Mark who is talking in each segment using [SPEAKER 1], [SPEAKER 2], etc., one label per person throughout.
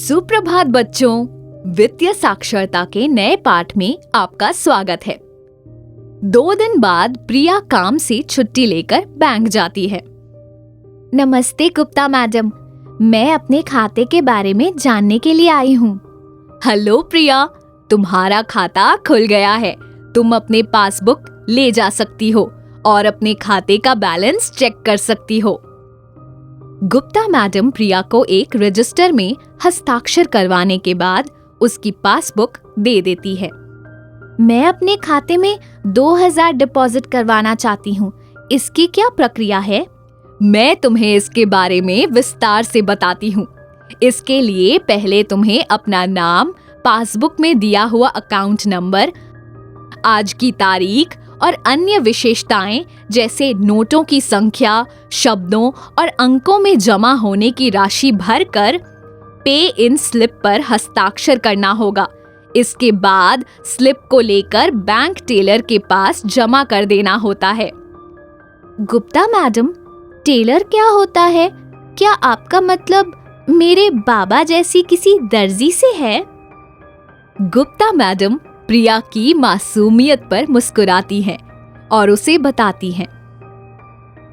[SPEAKER 1] सुप्रभात बच्चों, वित्तीय साक्षरता के नए पाठ में आपका स्वागत है। 2 दिन बाद प्रिया काम से छुट्टी लेकर बैंक जाती है।
[SPEAKER 2] नमस्ते गुप्ता मैडम, मैं अपने खाते के बारे में जानने के लिए आई हूँ।
[SPEAKER 1] हेलो प्रिया, तुम्हारा खाता खुल गया है। तुम अपने पासबुक ले जा सकती हो और अपने खाते का बैलेंस चेक कर सकती हो। गुप्ता मैडम प्रिया को एक रजिस्टर में हस्ताक्षर करवाने के बाद उसकी पासबुक दे देती है।
[SPEAKER 2] मैं अपने खाते में 2000 डिपॉजिट करवाना चाहती हूँ। इसकी क्या प्रक्रिया है?
[SPEAKER 1] मैं तुम्हें इसके बारे में विस्तार से बताती हूँ। इसके लिए पहले तुम्हें अपना नाम, पासबुक में दिया हुआ अकाउंट नंबर, आज की तारीख और अन्य विशेषताएं जैसे नोटों की संख्या, शब्दों और अंकों में जमा होने की राशि भरकर पे इन स्लिप पर हस्ताक्षर करना होगा। इसके बाद स्लिप को लेकर बैंक टेलर के पास जमा कर देना होता है।
[SPEAKER 2] गुप्ता मैडम, टेलर क्या होता है? क्या आपका मतलब मेरे बाबा जैसी किसी दर्जी से है?
[SPEAKER 1] गुप्ता मैडम प्रिया की मासूमियत पर मुस्कुराती हैं और उसे बताती हैं,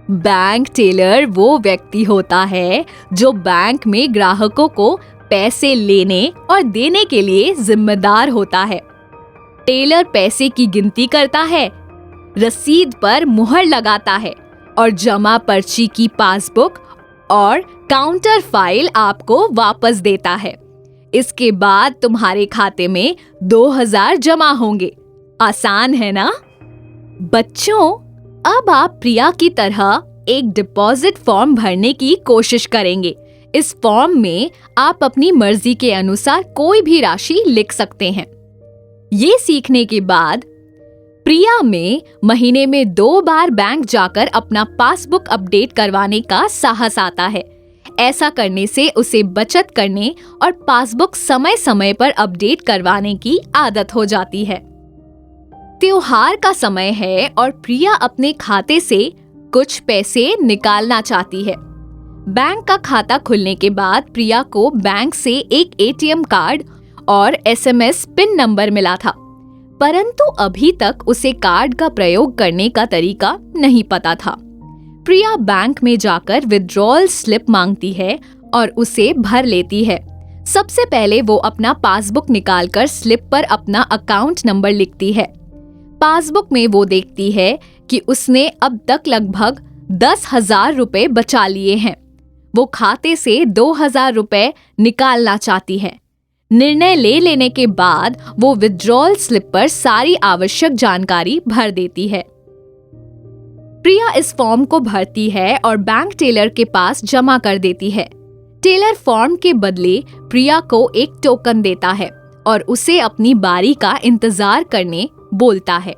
[SPEAKER 1] बैंक टेलर वो व्यक्ति होता है जो बैंक में ग्राहकों को पैसे लेने और देने के लिए जिम्मेदार होता है। टेलर पैसे की गिनती करता है, रसीद पर मुहर लगाता है और जमा पर्ची की पासबुक और काउंटर फाइल आपको वापस देता है। इसके बाद तुम्हारे खाते में 2000 जमा होंगे। आसान है ना? बच्चों, अब आप प्रिया की तरह एक डिपॉजिट फॉर्म भरने की कोशिश करेंगे। इस फॉर्म में आप अपनी मर्जी के अनुसार कोई भी राशि लिख सकते हैं। ये सीखने के बाद प्रिया में महीने में 2 बार बैंक जाकर अपना पासबुक अपडेट करवाने का साहस आता है। ऐसा करने से उसे बचत करने और पासबुक समय समय पर अपडेट करवाने की आदत हो जाती है। त्योहार का समय है और प्रिया अपने खाते से कुछ पैसे निकालना चाहती है। बैंक का खाता खुलने के बाद प्रिया को बैंक से एक एटीएम कार्ड और SMS पिन नंबर मिला था, परंतु अभी तक उसे कार्ड का प्रयोग करने का तरीका नहीं पता था। प्रिया बैंक में जाकर विड्रॉल स्लिप मांगती है और उसे भर लेती है। सबसे पहले वो अपना पासबुक निकालकर स्लिप पर अपना अकाउंट नंबर लिखती है। पासबुक में वो देखती है कि उसने अब तक लगभग 10,000 रुपए बचा लिए हैं। वो खाते से 2,000 रुपए निकालना चाहती है। निर्णय ले लेने के बाद वो विड्रॉल स्लिप पर सारी आवश्यक जानकारी भर देती है। प्रिया इस फॉर्म को भरती है और बैंक टेलर के पास जमा कर देती है। टेलर फॉर्म के बदले प्रिया को एक टोकन देता है और उसे अपनी बारी का इंतजार करने बोलता है।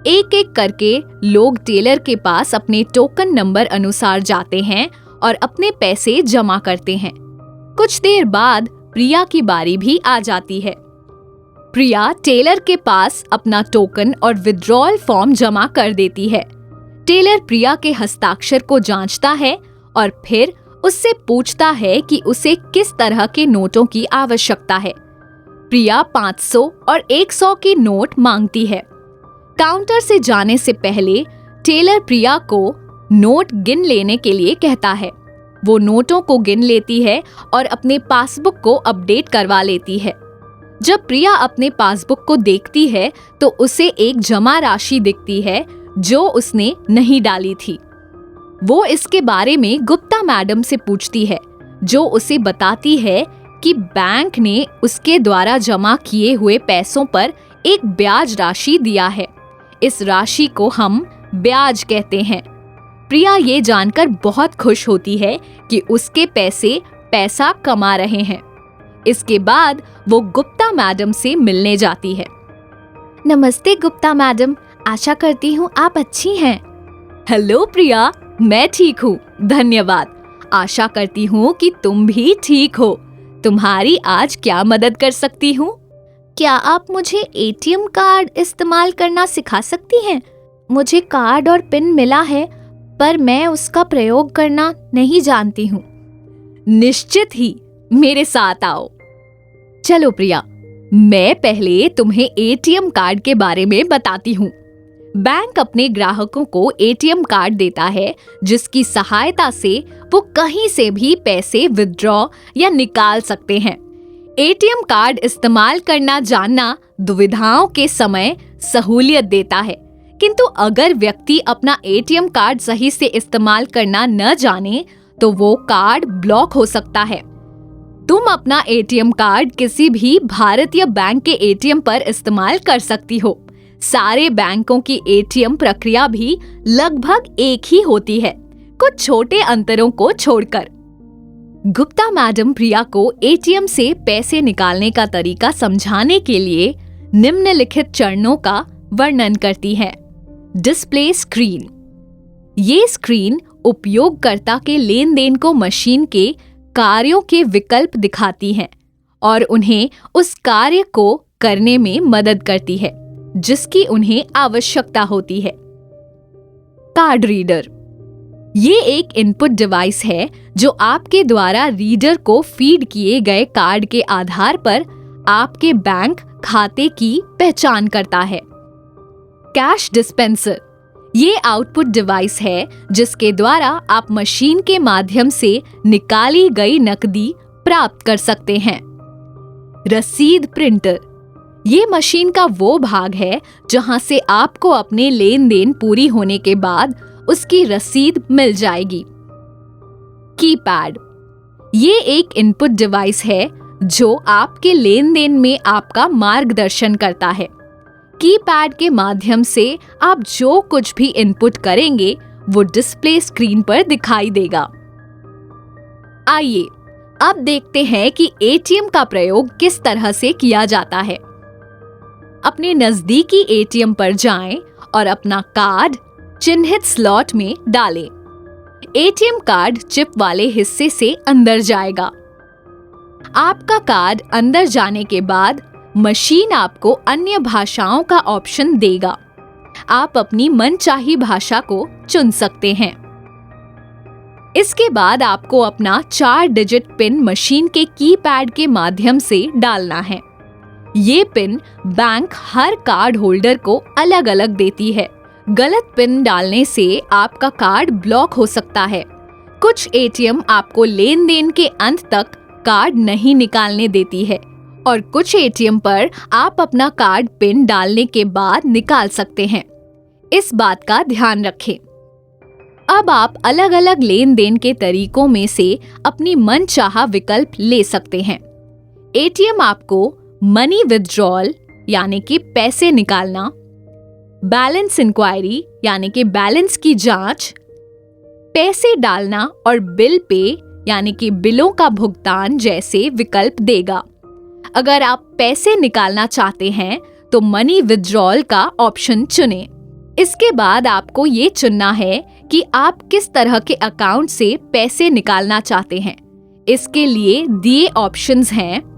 [SPEAKER 1] एक एक करके लोग टेलर के पास अपने टोकन नंबर अनुसार जाते हैं और अपने पैसे जमा करते हैं। कुछ देर बाद प्रिया की बारी भी आ जाती है। प्रिया टेलर के पास अपना टोकन और विड्रॉल फॉर्म जमा कर देती है। टेलर प्रिया के हस्ताक्षर को जांचता है और फिर उससे पूछता है कि उसे किस तरह के नोटों की आवश्यकता है। प्रिया 500 और 100 के नोट मांगती है। काउंटर से जाने से पहले टेलर प्रिया को नोट गिन लेने के लिए कहता है। वो नोटों को गिन लेती है और अपने पासबुक को अपडेट करवा लेती है। जब प्रिया अपने पासबुक को देखती है तो उसे एक जमा राशि दिखती है जो उसने नहीं डाली थी। वो इसके बारे में गुप्ता मैडम से पूछती है, जो उसे बताती है कि बैंक ने उसके द्वारा जमा किए हुए पैसों पर एक ब्याज राशि दिया है। इस राशि को हम ब्याज कहते हैं। प्रिया ये जानकर बहुत खुश होती है कि उसके पैसा कमा रहे हैं। इसके बाद वो गुप्ता मैडम से मिलने जाती है।
[SPEAKER 2] नमस्ते गुप्ता मैडम, आशा करती हूँ आप अच्छी हैं।
[SPEAKER 1] हेलो प्रिया, मैं ठीक हूँ, धन्यवाद। आशा करती हूँ कि तुम भी ठीक हो। तुम्हारी आज क्या मदद कर सकती हूँ?
[SPEAKER 2] क्या आप मुझे एटीएम कार्ड इस्तेमाल करना सिखा सकती हैं? मुझे कार्ड और पिन मिला है, पर मैं उसका प्रयोग करना नहीं जानती हूँ।
[SPEAKER 1] निश्चित ही, मेरे साथ आओ। चलो प्रिया, मैं पहले तुम्हें एटीएम कार्ड के बारे में बताती हूँ। बैंक अपने ग्राहकों को एटीएम कार्ड देता है, जिसकी सहायता से वो कहीं से भी पैसे विथड्रॉ या निकाल सकते हैं। एटीएम कार्ड इस्तेमाल करना जानना दुविधाओं के समय सहूलियत देता है, किंतु अगर व्यक्ति अपना एटीएम कार्ड सही से इस्तेमाल करना न जाने तो वो कार्ड ब्लॉक हो सकता है। तुम अपना एटीएम कार्ड किसी भी भारतीय बैंक के एटीएम पर इस्तेमाल कर सकती हो। सारे बैंकों की एटीएम प्रक्रिया भी लगभग एक ही होती है, कुछ छोटे अंतरों को छोड़कर। गुप्ता मैडम प्रिया को एटीएम से पैसे निकालने का तरीका समझाने के लिए निम्नलिखित चरणों का वर्णन करती है। Display screen. ये स्क्रीन उपयोगकर्ता के लेन देन को मशीन के कार्यों के विकल्प दिखाती है और उन्हें उस कार्य को करने में मदद करती है जिसकी उन्हें आवश्यकता होती है। Card reader. ये एक इनपुट डिवाइस है जो आपके द्वारा रीडर को फीड किए गए कार्ड के आधार पर आपके बैंक खाते की पहचान करता है। Cash dispenser. ये आउटपुट डिवाइस है जिसके द्वारा आप मशीन के माध्यम से निकाली गई नकदी प्राप्त कर सकते हैं। रसीद प्रिंटर। ये मशीन का वो भाग है जहां से आपको अपने लेन देन पूरी होने के बाद उसकी रसीद मिल जाएगी। कीपैड। ये एक इनपुट डिवाइस है जो आपके लेन देन में आपका मार्गदर्शन करता है। कीपैड के माध्यम से आप जो कुछ भी इनपुट करेंगे वो डिस्प्ले स्क्रीन पर दिखाई देगा। आइए अब देखते हैं कि एटीएम का प्रयोग किस तरह से किया जाता है। अपने नजदीकी एटीएम पर जाएं और अपना कार्ड चिन्हित स्लॉट में डालें। एटीएम कार्ड चिप वाले हिस्से से अंदर जाएगा। आपका कार्ड अंदर जाने के बाद मशीन आपको अन्य भाषाओं का ऑप्शन देगा। आप अपनी मनचाही भाषा को चुन सकते हैं। इसके बाद आपको अपना 4 डिजिट पिन मशीन के कीपैड के माध्यम से डालना है। ये पिन बैंक हर कार्ड होल्डर को अलग अलग देती है। गलत पिन डालने से आपका कार्ड ब्लॉक हो सकता है। कुछ एटीएम आपको लेन देन के अंत तक कार्ड नहीं निकालने देती है और कुछ एटीएम पर आप अपना कार्ड पिन डालने के बाद निकाल सकते हैं। इस बात का ध्यान रखें। अब आप अलग अलग लेन देन के तरीकों में से अपनी मनचाहा विकल्प ले सकते हैं। एटीएम आपको मनी विथड्रॉल यानी कि पैसे निकालना, बैलेंस इंक्वायरी यानी कि बैलेंस की जांच, पैसे डालना और बिल पे यानी कि बिलों का भुगतान जैसे विकल्प देगा। अगर आप पैसे निकालना चाहते हैं तो मनी विथड्रॉल का ऑप्शन चुनें। इसके बाद आपको ये चुनना है कि आप किस तरह के अकाउंट से पैसे निकालना चाहते हैं। इसके लिए दिए ऑप्शंस हैं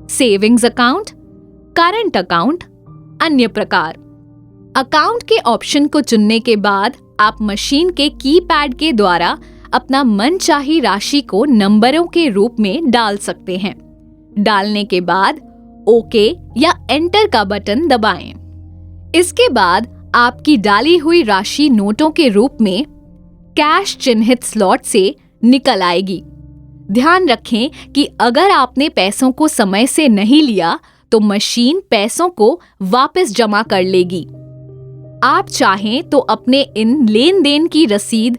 [SPEAKER 1] सेविंग्स अकाउंट, करंट अकाउंट, अन्य प्रकार। अकाउंट के ऑप्शन को चुनने के बाद आप मशीन के कीपैड के द्वारा अपना मनचाही राशि को नंबरों के रूप में डाल सकते हैं। डालने के बाद ओके या एंटर का बटन दबाएं। इसके बाद आपकी डाली हुई राशि नोटों के रूप में कैश चिन्हित स्लॉट से निकल आएगी। ध्यान रखें कि अगर आपने पैसों को समय से नहीं लिया तो मशीन पैसों को वापस जमा कर लेगी। आप चाहें तो अपने इन लेन देन की रसीद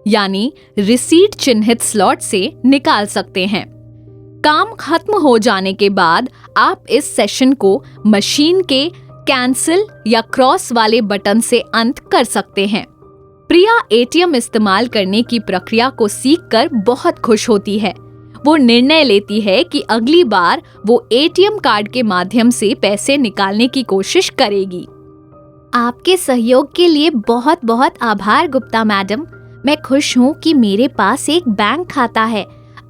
[SPEAKER 1] यानी रिसीट चिन्हित स्लॉट से निकाल सकते हैं। काम खत्म हो जाने के बाद आप इस सेशन को मशीन के कैंसिल या क्रॉस वाले बटन से अंत कर सकते हैं। प्रिया एटीएम इस्तेमाल करने की प्रक्रिया को सीखकर बहुत खुश होती है। वो निर्णय लेती है कि अगली बार वो एटीएम कार्ड के माध्यम से पैसे निकालने की कोशिश करेगी।
[SPEAKER 2] आपके सहयोग के लिए बहुत बहुत आभार गुप्ता मैडम। मैं खुश हूँ कि मेरे पास एक बैंक खाता है।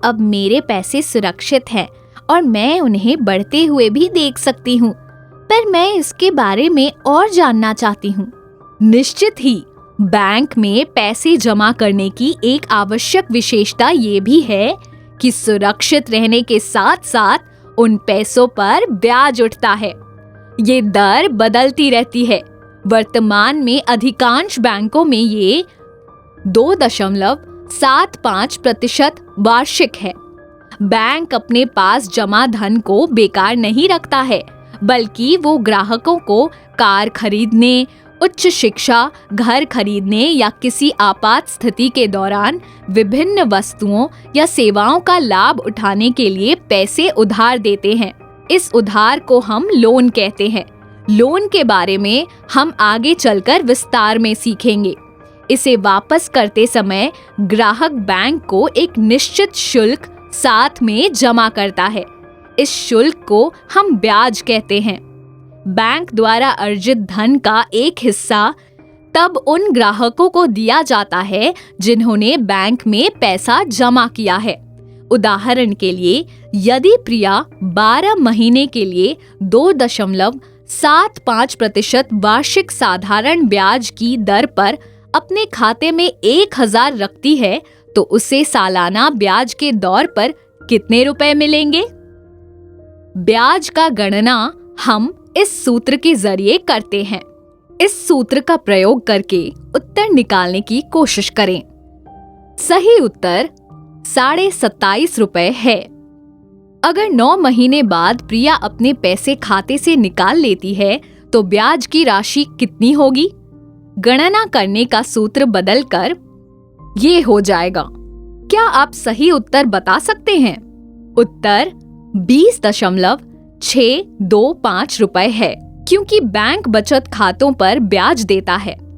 [SPEAKER 2] अब मेरे पैसे सुरक्षित हैं और मैं उन्हें बढ़ते हुए भी देख सकती हूँ, पर मैं इसके बारे में और जानना चाहती हूँ।
[SPEAKER 1] निश्चित ही, बैंक में पैसे जमा करने की एक आवश्यक विशेषता ये भी है कि सुरक्षित रहने के साथ साथ उन पैसों पर ब्याज उठता है। ये दर बदलती रहती है। वर्तमान में अधिकांश बैंकों में ये 2.75% वार्षिक है। बैंक अपने पास जमा धन को बेकार नहीं रखता है, बल्कि वो ग्राहकों को कार खरीदने, उच्च शिक्षा, घर खरीदने या किसी आपात स्थिति के दौरान विभिन्न वस्तुओं या सेवाओं का लाभ उठाने के लिए पैसे उधार देते हैं। इस उधार को हम लोन कहते हैं। लोन के बारे में हम आगे चलकर विस्तार में सीखेंगे। इसे वापस करते समय ग्राहक बैंक को एक निश्चित शुल्क साथ में जमा करता है। इस शुल्क को हम ब्याज कहते हैं। बैंक द्वारा अर्जित धन का एक हिस्सा तब उन ग्राहकों को दिया जाता है जिन्होंने बैंक में पैसा जमा किया है। उदाहरण के लिए, यदि प्रिया 12 महीने के लिए 2.75% वार्षिक साधारण ब्याज की दर पर अपने खाते में 1,000 रखती है, तो उसे सालाना ब्याज के दौर पर कितने रुपए मिलेंगे? ब्याज का गणना हम इस सूत्र के जरिए करते हैं। इस सूत्र का प्रयोग करके उत्तर निकालने की कोशिश करें। सही उत्तर 27.5 रुपए है। अगर 9 महीने बाद प्रिया अपने पैसे खाते से निकाल लेती है, तो ब्याज की राशि कितनी होगी? गणना करने का सूत्र बदलकर ये हो जाएगा। क्या आप सही उत्तर बता सकते हैं? उत्तर 20.625 रुपए है, क्योंकि बैंक बचत खातों पर ब्याज देता है।